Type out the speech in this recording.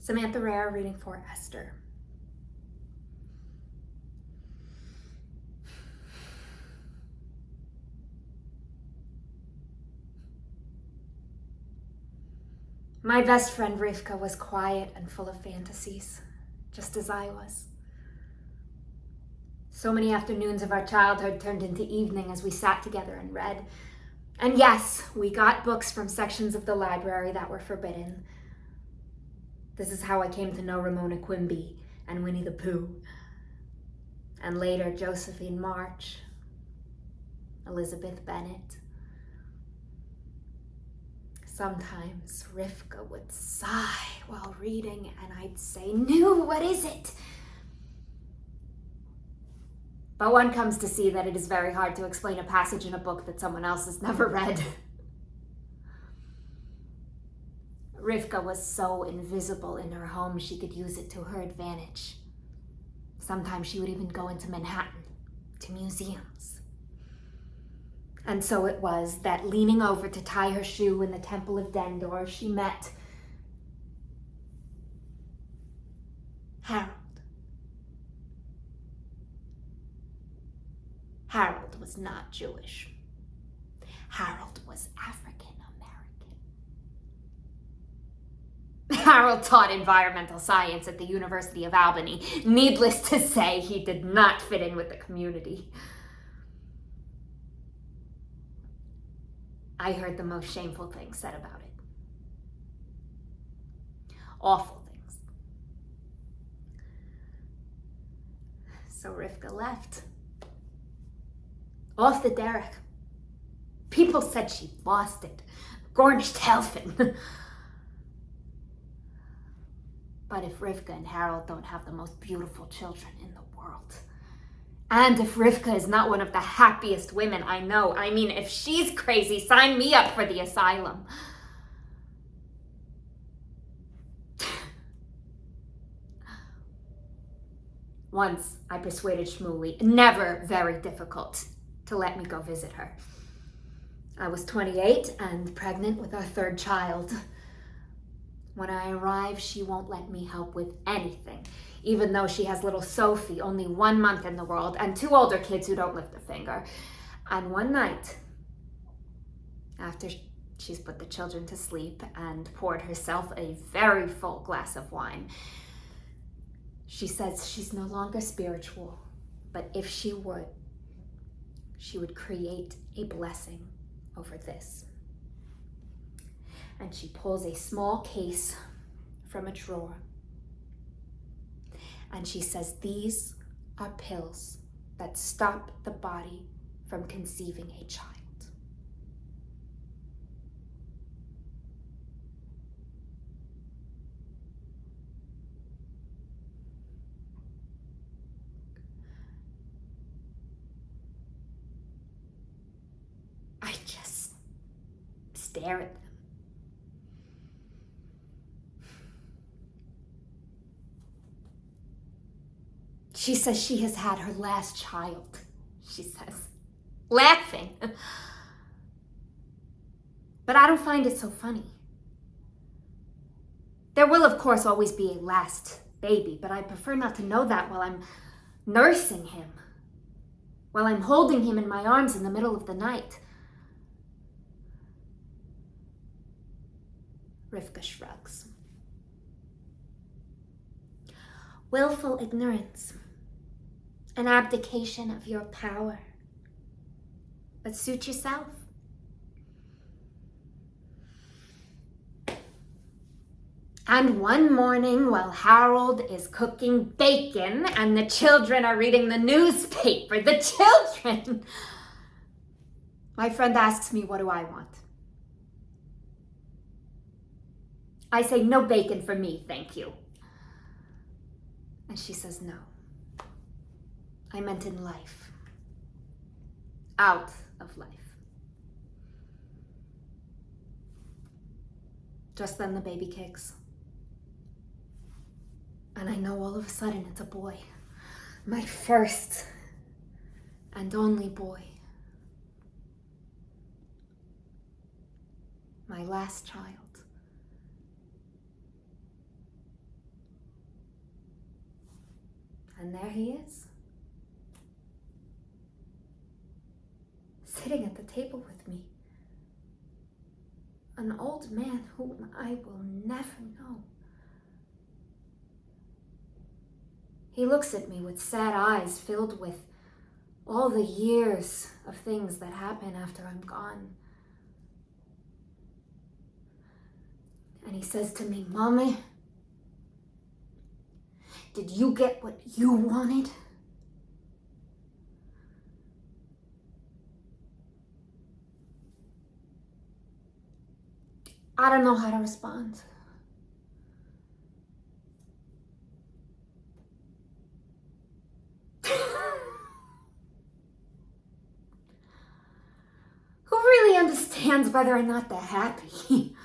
Samantha Rehr reading for Esther. My best friend Rivka was quiet and full of fantasies, just as I was. So many afternoons of our childhood turned into evening as we sat together and read. And yes, we got books from sections of the library that were forbidden. This is how I came to know Ramona Quimby and Winnie the Pooh. And later, Josephine March, Elizabeth Bennet. Sometimes Rivka would sigh while reading, and I'd say, "No, what is it?" But one comes to see that it is very hard to explain a passage in a book that someone else has never read. Rivka was so invisible in her home, she could use it to her advantage. Sometimes she would even go into Manhattan, to museums. And so it was that leaning over to tie her shoe in the Temple of Dendor, she met Harold. Harold was not Jewish. Harold was African American. Harold taught environmental science at the University of Albany. Needless to say, he did not fit in with the community. I heard the most shameful things said about it. Awful things. So Rivka left. Off the derrick. People said she lost it. Gornished Helfen. But if Rivka and Harold don't have the most beautiful children in the world, and if Rivka is not one of the happiest women I know, I mean, if she's crazy, sign me up for the asylum. Once I persuaded Shmuley, never very difficult, to let me go visit her. I was 28 and pregnant with our third child. When I arrive, she won't let me help with anything, even though she has little Sophie, only 1 month in the world, and 2 older kids who don't lift a finger. And one night, after she's put the children to sleep and poured herself a very full glass of wine, she says she's no longer spiritual, but if she would create a blessing over this. And she pulls a small case from a drawer. And she says, "These are pills that stop the body from conceiving a child." I just stare at them. She says she has had her last child, she says, laughing. But I don't find it so funny. There will, of course, always be a last baby, but I prefer not to know that while I'm nursing him, while I'm holding him in my arms in the middle of the night. Rivka shrugs. Willful ignorance. An abdication of your power. But suit yourself. And one morning, while Harold is cooking bacon and the children are reading the newspaper, my friend asks me, what do I want? I say, no bacon for me, thank you. And she says, no. I meant in life. Out of life. Just then the baby kicks. And I know all of a sudden it's a boy. My first and only boy. My last child. And there he is, sitting at the table with me. An old man whom I will never know. He looks at me with sad eyes filled with all the years of things that happen after I'm gone. And he says to me, "Mommy, did you get what you wanted?" I don't know how to respond. Who really understands whether or not they're happy?